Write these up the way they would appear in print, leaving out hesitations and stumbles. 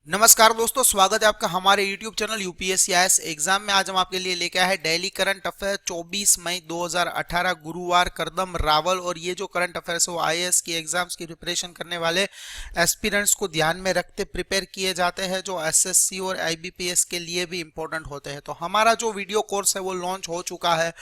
नमस्कार दोस्तों, स्वागत है आपका हमारे YouTube चैनल यूपीएससीआईएएस एग्जाम में। आज हम आपके लिए लेके आए हैं डेली करंट अफेयर 24 मई 2018 गुरुवार, करदम रावल। और ये जो करंट अफेयर्स है वो आईएएस की एग्जाम्स की प्रिपरेशन करने वाले एस्पिरेंट्स को ध्यान में रखते प्रिपेयर किए जाते हैं, जो एसएससी और आईबीपीएस के लिए भी इंपॉर्टेंट होते हैं। तो हमारा जो वीडियो कोर्स है वो लॉन्च हो चुका है।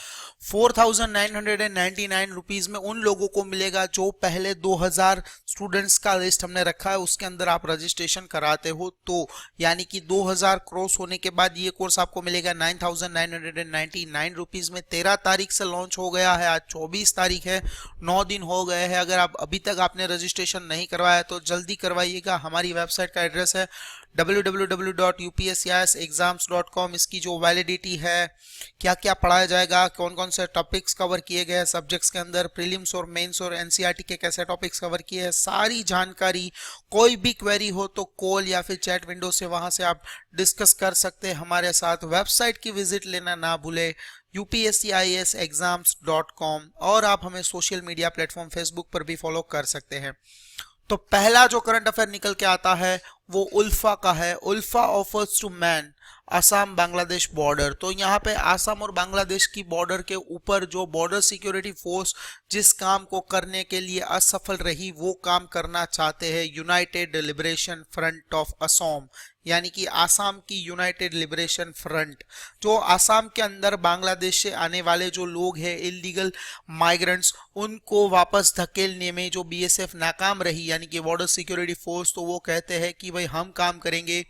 4999 रुपीज में उन लोगों को मिलेगा जो पहले 2000 स्टूडेंट्स का लिस्ट हमने रखा है, उसके अंदर आप रजिस्ट्रेशन कराते हो। तो यानी कि 2000 क्रॉस होने के बाद ये कोर्स आपको मिलेगा 9999 रुपीज में। 13 तारीख से लॉन्च हो गया है, आज 24 तारीख है, 9 दिन हो गए हैं। अगर आप अभी तक आपने रजिस्ट्रेशन नहीं करवाया है तो जल्दी करवाइएगा। हमारी वेबसाइट का एड्रेस है www.upscisexams.com। इसकी जो वैलिडिटी है, क्या क्या पढ़ाया जाएगा, कौन कौन से टॉपिक्स कवर किए गए हैं सब्जेक्ट्स के अंदर, प्रीलिम्स और मेंस और एनसीईआरटी के कैसे टॉपिक्स कवर किए हैं, सारी जानकारी। कोई भी क्वेरी हो तो कॉल या फिर चैट विंडो से वहां से आप डिस्कस कर सकते हैं हमारे साथ। वेबसाइट की विजिट लेना ना भूले, upscisexams.com। और आप हमें सोशल मीडिया प्लेटफॉर्म फेसबुक पर भी फॉलो कर सकते हैं। तो पहला जो करंट अफेयर निकल के आता है वो उल्फा का है। ULFA offers to man Assam Bangladesh border. तो यहाँ पे असम और बांग्लादेश की बॉर्डर के ऊपर जो बॉर्डर सिक्योरिटी फोर्स जिस काम को करने के लिए असफल रही, वो काम करना चाहते हैं United liberation front of Assam, यानी कि आसाम की यूनाइटेड लिबरेशन फ्रंट। जो आसाम के अंदर बांग्लादेश से आने वाले जो लोग हैं, इलीगल माइग्रेंट्स, उनको वापस धकेलने में जो बीएसएफ नाकाम रही, यानी कि बॉर्डर सिक्योरिटी फोर्स, तो वो कहते हैं कि भाई हम काम करेंगे।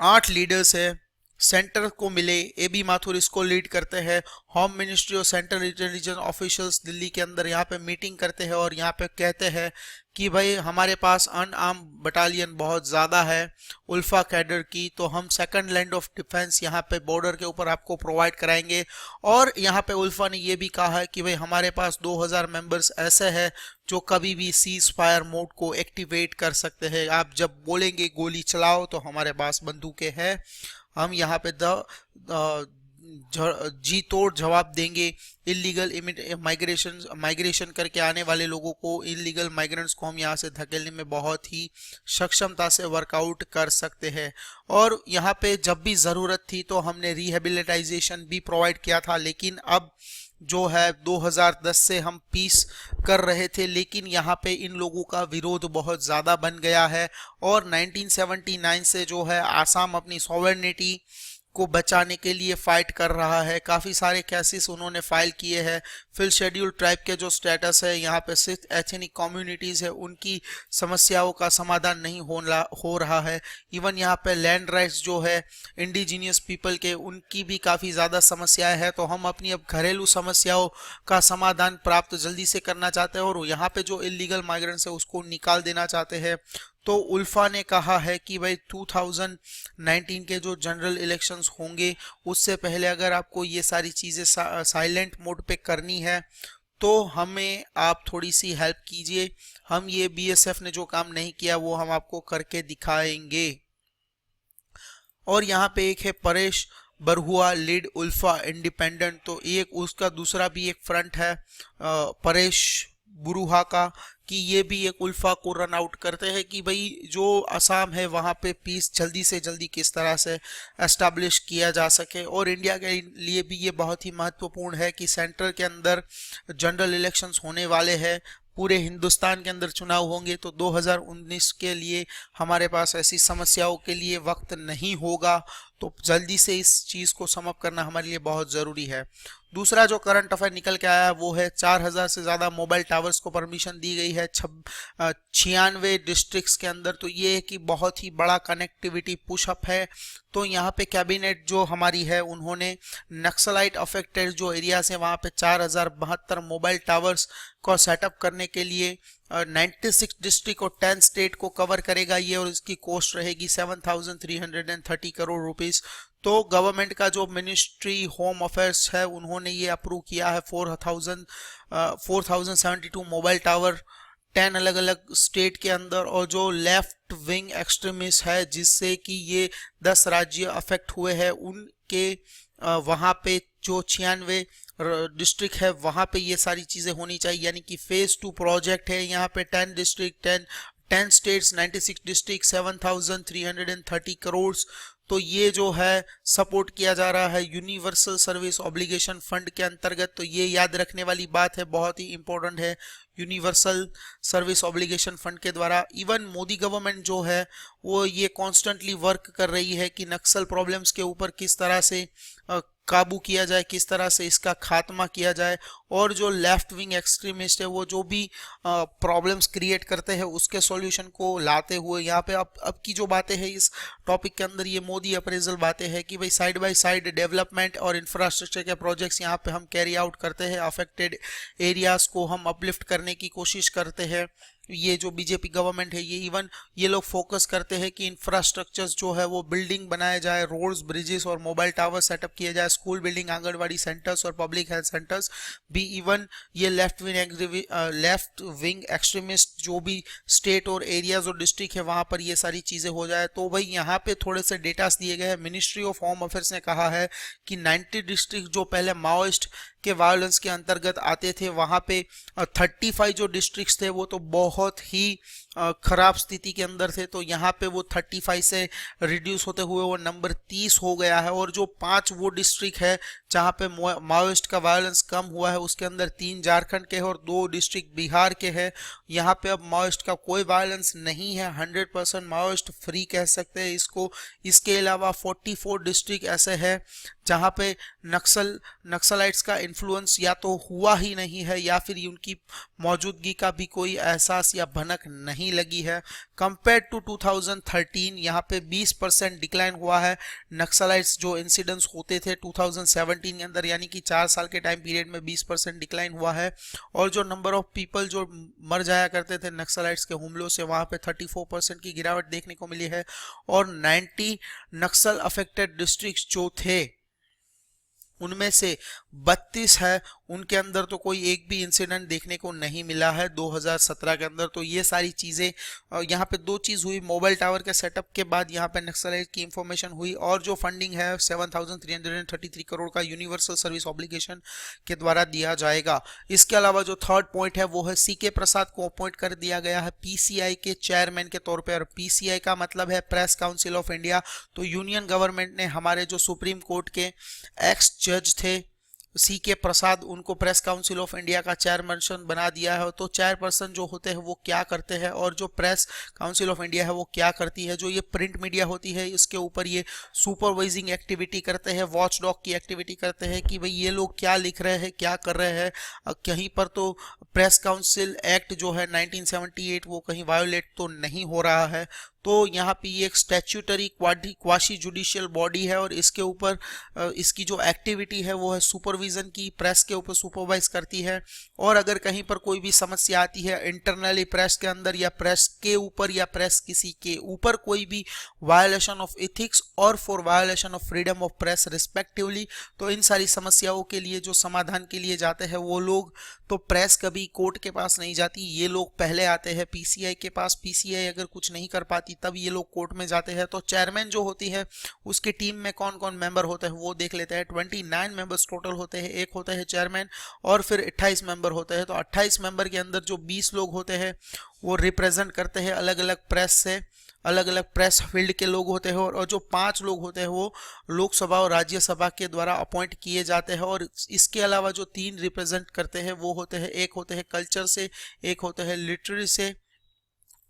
8 लीडर्स है, सेंटर को मिले, एबी माथुर इसको लीड करते हैं। होम मिनिस्ट्री और सेंट्रल इंटेलिजेंस ऑफिशियल्स दिल्ली के अंदर यहाँ पे मीटिंग करते हैं और यहाँ पे कहते हैं कि भाई हमारे पास अनआर्म बटालियन बहुत ज़्यादा है उल्फा कैडर की, तो हम सेकंड लैंड ऑफ डिफेंस यहाँ पे बॉर्डर के ऊपर आपको प्रोवाइड कराएंगे। और यहाँ पे उल्फा ने ये भी कहा है कि भाई हमारे पास 2000 मेंबर्स ऐसे हैं जो कभी भी सीज फायर मोड को एक्टिवेट कर सकते हैं। आप जब बोलेंगे गोली चलाओ तो हमारे पास बंदूकें हैं, हम यहाँ पे जी तोड़ जवाब देंगे। इलीगल माइग्रेशन करके आने वाले लोगों को, इलीगल माइग्रेंट्स को हम यहाँ से धकेलने में बहुत ही सक्षमता से वर्कआउट कर सकते हैं। और यहाँ पे जब भी ज़रूरत थी तो हमने रिहेबिलिटाइजेशन भी प्रोवाइड किया था, लेकिन अब जो है 2010 से हम पीस कर रहे थे, लेकिन यहाँ पे इन लोगों का विरोध बहुत ज़्यादा बन गया है। और 1979 से जो है आसाम अपनी सॉवरेनिटी को बचाने के लिए फाइट कर रहा है। काफ़ी सारे केसेस उन्होंने फाइल किए हैं। फिर शेड्यूल ट्राइब के जो स्टेटस है, यहाँ पे सिर्फ एथनिक कम्युनिटीज़ है, उनकी समस्याओं का समाधान नहीं हो रहा है। इवन यहाँ पे लैंड राइट्स जो है इंडिजीनियस पीपल के, उनकी भी काफ़ी ज़्यादा समस्याएं हैं। तो हम अपनी अब घरेलू समस्याओं का समाधान प्राप्त जल्दी से करना चाहते हैं और यहाँ पे जो इलीगल माइग्रेंट्स है उसको निकाल देना चाहते हैं। तो उल्फा ने कहा है कि भाई 2019 के जो जनरल इलेक्शंस होंगे उससे पहले अगर आपको ये सारी चीज़ें साइलेंट मोड पे करनी है तो हमें आप थोड़ी सी हेल्प कीजिए। हम ये बीएसएफ ने जो काम नहीं किया वो हम आपको करके दिखाएंगे। और यहाँ पे एक है परेश बरहुआ लीड उल्फा इंडिपेंडेंट। तो एक उसका दूसरा भी एक फ्रंट है परेश बुरुहा का, कि ये भी एक उल्फा को रन आउट करते हैं कि भाई जो असम है वहाँ पे पीस जल्दी से जल्दी किस तरह से एस्टैब्लिश किया जा सके। और इंडिया के लिए भी ये बहुत ही महत्वपूर्ण है कि सेंटर के अंदर जनरल इलेक्शंस होने वाले हैं, पूरे हिंदुस्तान के अंदर चुनाव होंगे, तो 2019 के लिए हमारे पास ऐसी समस्याओं के लिए वक्त नहीं होगा। तो जल्दी से इस चीज़ को समाप्त करना हमारे लिए बहुत ज़रूरी है। दूसरा जो करंट अफेयर निकल के आया वो है 4000 से ज़्यादा मोबाइल टावर्स को परमिशन दी गई है 96 डिस्ट्रिक्ट्स के अंदर। तो ये है कि बहुत ही बड़ा कनेक्टिविटी पुशअप है। तो यहाँ पे कैबिनेट जो हमारी है उन्होंने नक्सलाइट अफेक्टेड जो एरियाज है वहाँ पे 4072 मोबाइल टावर्स को सेटअप करने के लिए 96 डिस्ट्रिक्ट और 10 स्टेट को कवर करेगा ये, और इसकी कॉस्ट रहेगी 7330 करोड़ रुपीस। तो गवर्नमेंट का जो मिनिस्ट्री होम अफेयर्स है उन्होंने ये अप्रूव किया है 4072 मोबाइल टावर 10 अलग अलग स्टेट के अंदर। और जो लेफ्ट विंग एक्सट्रीमिस्ट है जिससे कि ये 10 राज्य अफेक्ट हुए हैं उनके वहाँ पे जो 96 डिस्ट्रिक्ट है वहाँ पे ये सारी चीज़ें होनी चाहिए, यानी कि फेज 2 प्रोजेक्ट है। यहाँ पे 10 डिस्ट्रिक्ट 10 10 स्टेट्स, 96 डिस्ट्रिक्ट, 7,330 करोड़। तो ये जो है सपोर्ट किया जा रहा है यूनिवर्सल सर्विस ऑब्लिगेशन फंड के अंतर्गत। तो ये याद रखने वाली बात है, बहुत ही इंपॉर्टेंट है, यूनिवर्सल सर्विस ऑब्लिगेशन फंड के द्वारा। इवन मोदी गवर्नमेंट जो है वो ये कॉन्स्टेंटली वर्क कर रही है कि नक्सल प्रॉब्लम्स के ऊपर किस तरह से काबू किया जाए, किस तरह से इसका खात्मा किया जाए, और जो लेफ्ट विंग एक्सट्रीमिस्ट है वो जो भी प्रॉब्लम्स क्रिएट करते हैं उसके सॉल्यूशन को लाते हुए यहाँ पे अब की जो बातें हैं इस टॉपिक के अंदर, ये मोदी अप्रेजल बातें हैं कि भाई साइड बाय साइड डेवलपमेंट और इंफ्रास्ट्रक्चर के प्रोजेक्ट्स यहाँ पे हम कैरी आउट करते हैं, अफेक्टेड एरियाज को हम अपलिफ्ट करने की कोशिश करते हैं। ये जो बीजेपी गवर्नमेंट है ये इवन ये लोग फोकस करते हैं कि इंफ्रास्ट्रक्चर्स जो है वो बिल्डिंग बनाए जाए, रोड्स, ब्रिजेस और मोबाइल टावर सेटअप किए जाए, स्कूल बिल्डिंग, आंगनवाड़ी सेंटर्स और पब्लिक हेल्थ सेंटर्स भी। इवन ये लेफ्ट विंग एक्सट्रीमिस्ट जो भी स्टेट और एरियाज और डिस्ट्रिक्ट है वहां पर ये सारी चीजें हो जाए। तो भाई यहाँ पे थोड़े से डेटास दिए गए हैं। मिनिस्ट्री ऑफ होम अफेयर्स ने कहा है कि 90 डिस्ट्रिक्ट जो पहले माओइस्ट के वायलेंस के अंतर्गत आते थे वहां पे 35 जो डिस्ट्रिक्ट्स थे वो तो बहुत ही खराब स्थिति के अंदर थे। तो यहाँ पे वो 35 से रिड्यूस होते हुए वो नंबर 30 हो गया है। और जो 5 वो डिस्ट्रिक्ट है जहाँ पे माओइस्ट का वायलेंस कम हुआ है उसके अंदर 3 झारखंड के हैं और 2 डिस्ट्रिक्ट बिहार के हैं। यहाँ पे अब माओइस्ट का कोई वायलेंस नहीं है, 100% माओइस्ट फ्री कह सकते हैं इसको। इसके अलावा 44 डिस्ट्रिक्ट ऐसे हैं जहाँ पे नक्सलाइट्स का इन्फ्लुएंस या तो हुआ ही नहीं है या फिर उनकी मौजूदगी का भी कोई एहसास या भनक नहीं लगी है। कंपेयर टू 2013 यहाँ पे 20% डिक्लाइन हुआ है। नक्सलाइट्स जो इंसिडेंट्स होते थे 2017 के अंदर यानी कि 4 साल के टाइम पीरियड में 20% डिक्लाइन हुआ है। और जो नंबर ऑफ पीपल जो मर जाया करते थे नक्सलाइट्स के हमलों से वहाँ पे 34% की गिरावट देखने को मिली है। और 90 नक्सल अफेक्टेड डिस्ट्रिक्ट जो थे उनमें से 32 है उनके अंदर तो कोई एक भी इंसिडेंट देखने को नहीं मिला है 2017 के अंदर। तो ये सारी चीज़ें यहाँ पे 2 चीज़ हुई, मोबाइल टावर के सेटअप के बाद यहाँ पे नक्सलाइट की इंफॉर्मेशन हुई और जो फंडिंग है 7,333 करोड़ का यूनिवर्सल सर्विस ऑब्लिगेशन के द्वारा दिया जाएगा। इसके अलावा जो थर्ड पॉइंट है वो है CK प्रसाद को अपॉइंट कर दिया गया है PCI के चेयरमैन के तौर पर। और PCI का मतलब है प्रेस काउंसिल ऑफ इंडिया। तो यूनियन गवर्नमेंट ने हमारे जो सुप्रीम कोर्ट के एक्स जज थे CK प्रसाद उनको प्रेस काउंसिल ऑफ इंडिया का चेयरपर्सन बना दिया है। तो चेयरपर्सन जो होते हैं वो क्या करते हैं और जो प्रेस काउंसिल ऑफ इंडिया है वो क्या करती है, जो ये प्रिंट मीडिया होती है इसके ऊपर ये सुपरवाइजिंग एक्टिविटी करते हैं, वॉच डॉग की एक्टिविटी करते हैं कि भाई ये लोग क्या लिख रहे हैं, क्या कर रहे हैं। कहीं पर तो प्रेस काउंसिल एक्ट जो है 1978 वो कहीं वायोलेट तो नहीं हो रहा है। तो यहाँ पे ये एक स्टैट्यूटरी क्वासी जुडिशियल बॉडी है और इसके ऊपर इसकी जो एक्टिविटी है वो है सुपरविजन की, प्रेस के ऊपर सुपरवाइज करती है। और अगर कहीं पर कोई भी समस्या आती है इंटरनली प्रेस के अंदर या प्रेस के ऊपर या प्रेस किसी के ऊपर कोई भी वायलेशन ऑफ एथिक्स और for violation of freedom of press respectively, तो इन सारी समस्याओं के लिए जो समाधान के लिए जाते हैं वो लोग, तो प्रेस कभी कोर्ट के पास नहीं जाती, ये लोग पहले आते हैं PCI के पास। PCI अगर कुछ नहीं कर पाती तब ये लोग कोर्ट में जाते हैं। तो चेयरमैन जो होती है उसकी टीम में कौन कौन मेंबर होते हैं वो देख लेते हैं। 29 मेंबर्स टोटल होते हैं, एक होता है चेयरमैन और फिर 28 मेंबर होते हैं। तो 28 मेंबर के अंदर जो 20 लोग होते हैं वो रिप्रेजेंट करते हैं अलग अलग प्रेस से, अलग अलग प्रेस फील्ड के लोग होते हैं। और जो 5 लोग होते हैं वो लोकसभा और राज्यसभा के द्वारा अपॉइंट किए जाते हैं। और इसके अलावा जो 3 रिप्रेजेंट करते हैं वो होते हैं, एक होते हैं कल्चर से, एक होते हैं लिटरेरी से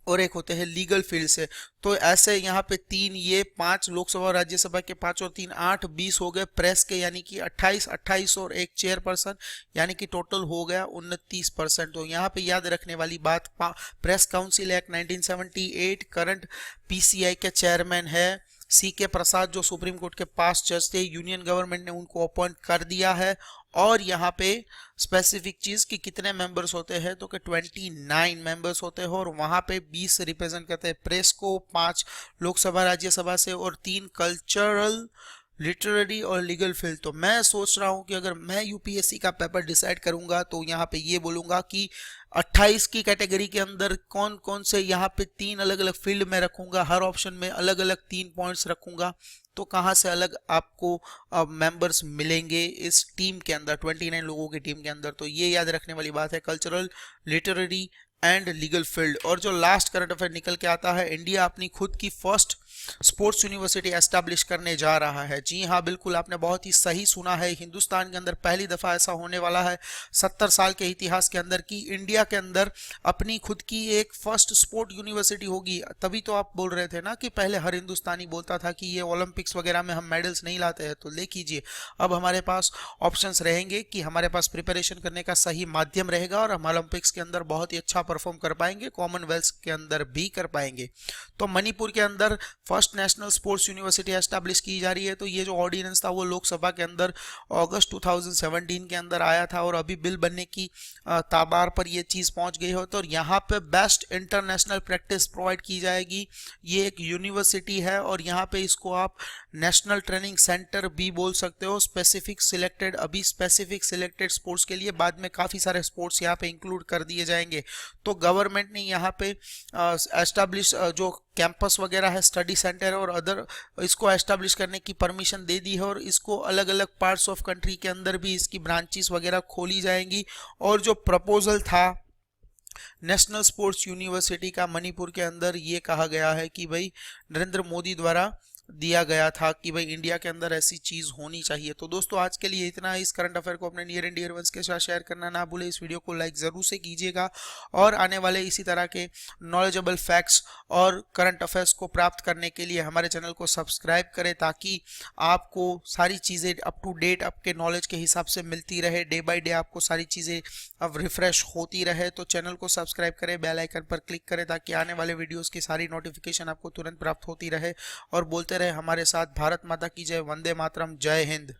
और एक होते हैं लीगल फील्ड से। तो ऐसे यहाँ पे 3 ये 5 लोकसभा और राज्यसभा के 5 और 3 8 20 हो गए प्रेस के, यानी कि 28 और एक चेयरपर्सन यानी कि टोटल हो गया 29%। तो यहाँ पे याद रखने वाली बात, press council act 1978 current PCI के चेयरमैन है CK प्रसाद जो सुप्रीम कोर्ट के पास जज थे। यूनियन गवर्नमेंट ने उनको अपॉइंट कर दिया है। और यहाँ पे स्पेसिफिक चीज कि कितने मेंबर्स होते हैं तो कि 29 मेंबर्स होते हैं और वहां पे 20 रिप्रेजेंट करते हैं प्रेस को, 5 लोकसभा राज्यसभा से और 3 कल्चरल, लिटरेरी और लीगल फील्ड। तो मैं सोच रहा हूं कि अगर मैं UPSC का पेपर डिसाइड करूंगा तो यहाँ पे ये बोलूंगा कि 28 की कैटेगरी के अंदर कौन कौन से यहाँ पे 3 अलग अलग फील्ड में रखूंगा, हर ऑप्शन में अलग अलग 3 पॉइंट्स रखूंगा। तो कहाँ से अलग आपको मेंबर्स मिलेंगे इस टीम के अंदर, 29 लोगों की टीम के अंदर। तो ये याद रखने वाली बात है, cultural, literary and legal field. और जो लास्ट करंट अफेयर निकल के आता है, इंडिया अपनी खुद की फर्स्ट स्पोर्ट्स यूनिवर्सिटी एस्टैब्लिश करने जा रहा है। जी हाँ, बिल्कुल आपने बहुत ही सही सुना है, हिंदुस्तान के अंदर पहली दफा ऐसा होने वाला है 70 साल के इतिहास के अंदर कि इंडिया के अंदर अपनी खुद की एक फर्स्ट स्पोर्ट यूनिवर्सिटी होगी। तभी तो आप बोल रहे थे ना कि पहले हर हिंदुस्तानी बोलता था कि ये ओलंपिक्स वगैरह में हम मेडल्स नहीं लाते हैं, तो ले कीजिए, अब हमारे पास ऑप्शंस रहेंगे कि हमारे पास प्रिपरेशन करने का सही माध्यम रहेगा और हम ओलंपिक्स के अंदर बहुत ही अच्छा परफॉर्म कर पाएंगे, कॉमनवेल्थ के अंदर भी कर पाएंगे। तो मणिपुर के अंदर first national sports university establish की जा रही है। तो ये जो ऑर्डिनेंस था वो लोकसभा के अंदर अगस्त 2017 के अंदर आया था और अभी बिल बनने की ताबार पर ये चीज़ पहुंच गई हो। तो यहाँ पे बेस्ट इंटरनेशनल प्रैक्टिस प्रोवाइड की जाएगी। ये एक यूनिवर्सिटी है और यहाँ पे इसको आप नेशनल ट्रेनिंग सेंटर भी बोल सकते हो। स्पेसिफिक सिलेक्टेड, अभी स्पेसिफिक सिलेक्टेड स्पोर्ट्स के लिए, बाद में काफ़ी सारे स्पोर्ट्स यहाँ पे इंक्लूड कर दिए जाएंगे। तो गवर्नमेंट ने यहाँ पे एस्टैब्लिश जो कैंपस वगैरह है, स्टडी सेंटर और अदर, इसको एस्टैब्लिश करने की परमिशन दे दी है और इसको अलग अलग पार्ट्स ऑफ कंट्री के अंदर भी इसकी ब्रांचेस वगैरह खोली जाएंगी। और जो प्रपोजल था नेशनल स्पोर्ट्स यूनिवर्सिटी का मणिपुर के अंदर, ये कहा गया है कि भाई नरेंद्र मोदी द्वारा दिया गया था कि भाई इंडिया के अंदर ऐसी चीज होनी चाहिए। तो दोस्तों आज के लिए इतना। इस करंट अफेयर को अपने नियर एंड डियर वंस के साथ शेयर करना ना भूले। इस वीडियो को लाइक जरूर से कीजिएगा और आने वाले इसी तरह के नॉलेजेबल फैक्ट्स और करंट अफेयर्स को प्राप्त करने के लिए हमारे चैनल को सब्सक्राइब करें, ताकि आपको सारी चीज़ें अप टू डेट आपके नॉलेज के हिसाब से मिलती रहे। डे बाय डे आपको सारी चीज़ें अब रिफ्रेश होती रहे। तो चैनल को सब्सक्राइब करें, बेल आइकन पर क्लिक करें, ताकि आने वाले वीडियोज़ की सारी नोटिफिकेशन आपको तुरंत प्राप्त होती रहे। और बोलते रहे हमारे साथ, भारत माता की जय, वंदे मातरम, जय हिंद।